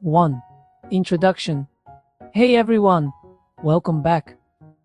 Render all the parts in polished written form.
1. Introduction. Hey everyone, welcome back.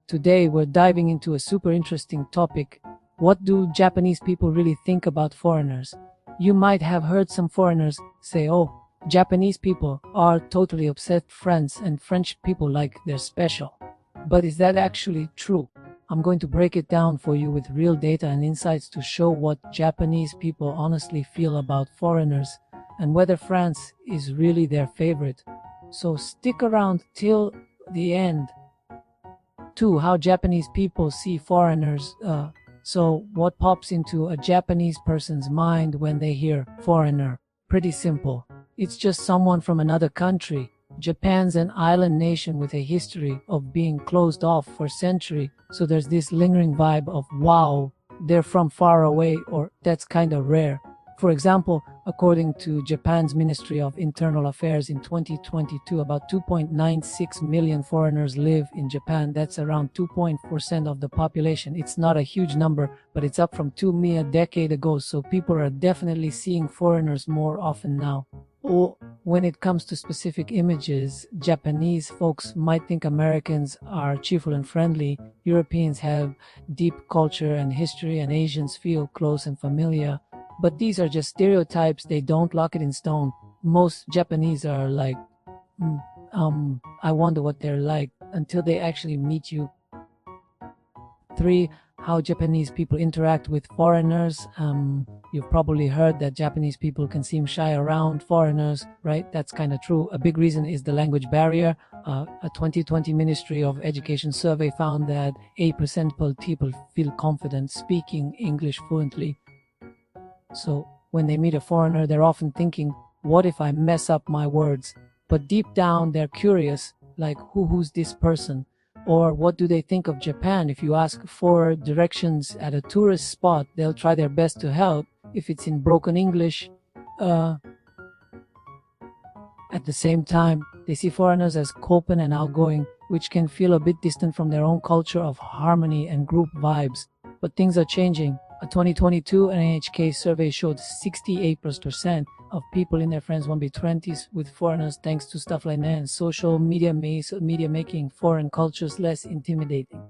Today we're diving into a super interesting topic. What do Japanese people really think about foreigners? You might have heard some foreigners say, oh, Japanese people are totally obsessed friends and French people like they're special. But is that actually true? I'm going to break it down for you with real data and insights to show what Japanese people honestly feel about foreigners and whether France is really their favorite. So stick around till the end. 2. How Japanese people see foreigners. So what pops into a Japanese person's mind when they hear foreigner? Pretty simple. It's just someone from another country. Japan's an island nation with a history of being closed off for centuries, so there's this lingering vibe of wow, they're from far away, or that's kind of rare. For example, according to Japan's Ministry of Internal Affairs in 2022, about 2.96 million foreigners live in Japan. That's around 2.4% of the population. It's not a huge number, but it's up from 2 million a decade ago, so people are definitely seeing foreigners more often now. Or when it comes to specific images, Japanese folks might think Americans are cheerful and friendly, Europeans have deep culture and history, and Asians feel close and familiar. But these are just stereotypes, they don't lock it in stone. Most Japanese are like, I wonder what they're like until they actually meet you. 3. How Japanese people interact with foreigners. You've probably heard that Japanese people can seem shy around foreigners, right? That's kind of true. A big reason is the language barrier. A 2020 Ministry of Education survey found that 8% of people feel confident speaking English fluently. So when they meet a foreigner, they're often thinking, what if I mess up my words? But deep down, they're curious, like who's this person? Or what do they think of Japan? If you ask for directions at a tourist spot, they'll try their best to help if it's in broken English. At the same time, they see foreigners as open and outgoing, which can feel a bit distant from their own culture of harmony and group vibes. But things are changing. A 2022 NHK survey showed 68% of people in their friends won't be 20s with foreigners thanks to stuff like that, and social media making foreign cultures less intimidating.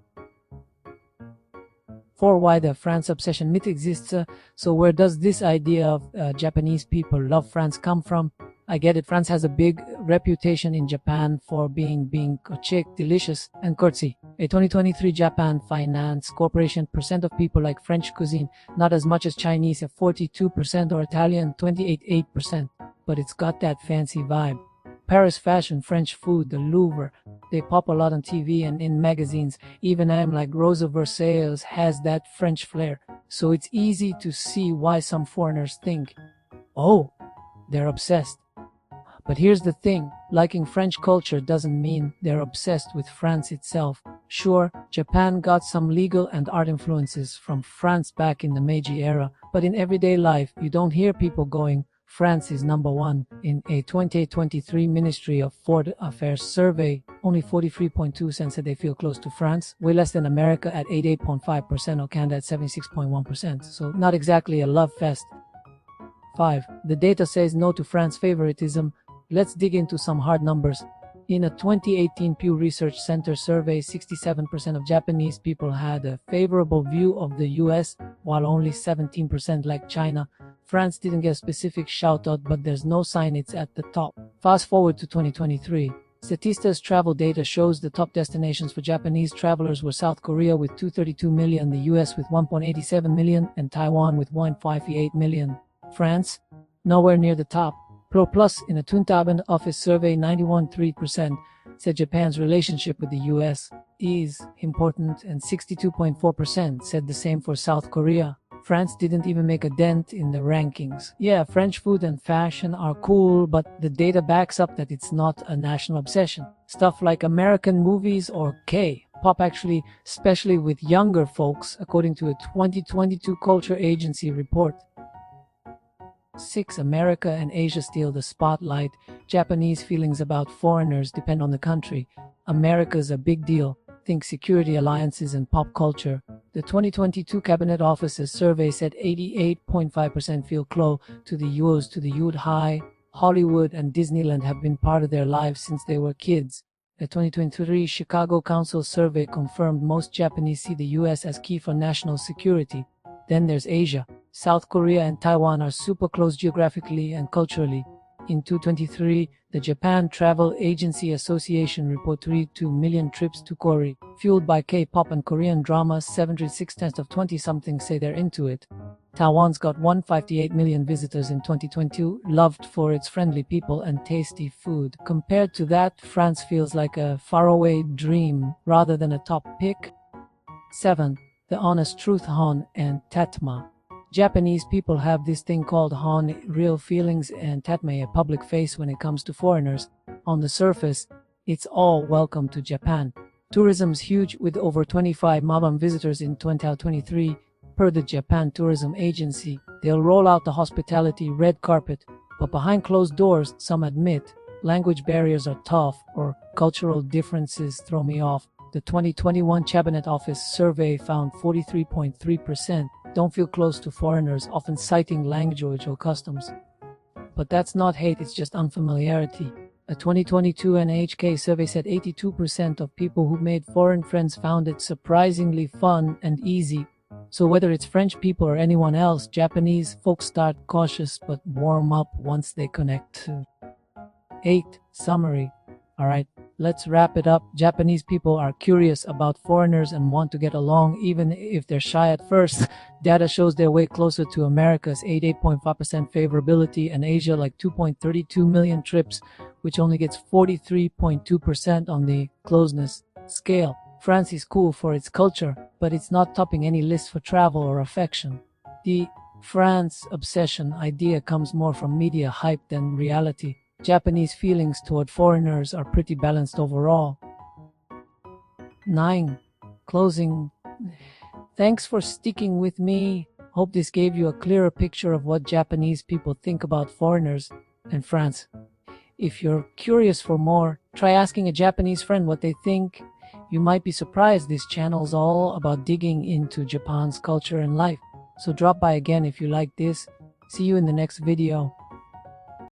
4. Why the France obsession myth exists. So where does this idea of Japanese people love France come from? I get it, France has a big reputation in Japan for being chic, delicious, and curtsy. A 2023 Japan Finance Corporation percent of people like French cuisine, not as much as Chinese at 42% or Italian 28%, but it's got that fancy vibe. Paris fashion, French food, the Louvre, they pop a lot on TV and in magazines. Even like Rosa Versailles has that French flair, so it's easy to see why some foreigners think, oh, they're obsessed. But here's the thing, liking French culture doesn't mean they're obsessed with France itself. Sure, Japan got some legal and art influences from France back in the Meiji era, but in everyday life, you don't hear people going, France is number one. In a 2023 Ministry of Foreign Affairs survey, only 43.2% said they feel close to France, way less than America at 88.5% or Canada at 76.1%, so not exactly a love fest. 5. The data says no to France favoritism. Let's dig into some hard numbers. In a 2018 Pew Research Center survey, 67% of Japanese people had a favorable view of the US, while only 17% liked China. France didn't get a specific shout out, but there's no sign it's at the top. Fast forward to 2023. Statista's travel data shows the top destinations for Japanese travelers were South Korea with 232 million, the US with 1.87 million, and Taiwan with 1.58 million. France? Nowhere near the top. ProPlus in a 2000 office survey, 91.3% said Japan's relationship with the US is important, and 62.4% said the same for South Korea. France didn't even make a dent in the rankings. Yeah, French food and fashion are cool, but the data backs up that it's not a national obsession. Stuff like American movies or K-pop actually, especially with younger folks, according to a 2022 Culture Agency report. 6. America and Asia steal the spotlight. Japanese feelings about foreigners depend on the country. America's a big deal. Think security alliances and pop culture. The 2022 Cabinet Office's survey said 88.5% feel close to the US, to the High Hollywood and Disneyland have been part of their lives since they were kids. A 2023 Chicago Council survey confirmed most Japanese see the US as key for national security. Then there's Asia. South Korea and Taiwan are super close geographically and culturally. In 2023, the Japan Travel Agency Association reported 32 million trips to Korea. Fueled by K-pop and Korean dramas, 76% of 20-somethings say they're into it. Taiwan's got 158 million visitors in 2022, loved for its friendly people and tasty food. Compared to that, France feels like a faraway dream rather than a top pick. 7. The honest truth hon and tatma. Japanese people have this thing called hon, real feelings, and tatme, a public face when it comes to foreigners. On the surface, it's all welcome to Japan. Tourism's huge, with over 25 million visitors in 2023. Per the Japan Tourism Agency, they'll roll out the hospitality red carpet, but behind closed doors, some admit, language barriers are tough or cultural differences throw me off. The 2021 Cabinet Office survey found 43.3% don't feel close to foreigners, often citing language or customs. But that's not hate, it's just unfamiliarity. A 2022 NHK survey said 82% of people who made foreign friends found it surprisingly fun and easy. So whether it's French people or anyone else, Japanese folks start cautious but warm up once they connect. 8. Summary. Alright, let's wrap it up. Japanese people are curious about foreigners and want to get along even if they're shy at first. Data shows they're way closer to America's 88.5% favorability and Asia like 2.32 million trips, which only gets 43.2% on the closeness scale. France is cool for its culture, but it's not topping any list for travel or affection. The France obsession idea comes more from media hype than reality. Japanese feelings toward foreigners are pretty balanced overall. 9. Closing. Thanks for sticking with me. Hope this gave you a clearer picture of what Japanese people think about foreigners and France. If you're curious for more, try asking a Japanese friend what they think. You might be surprised, this channel's all about digging into Japan's culture and life. So drop by again if you like this. See you in the next video.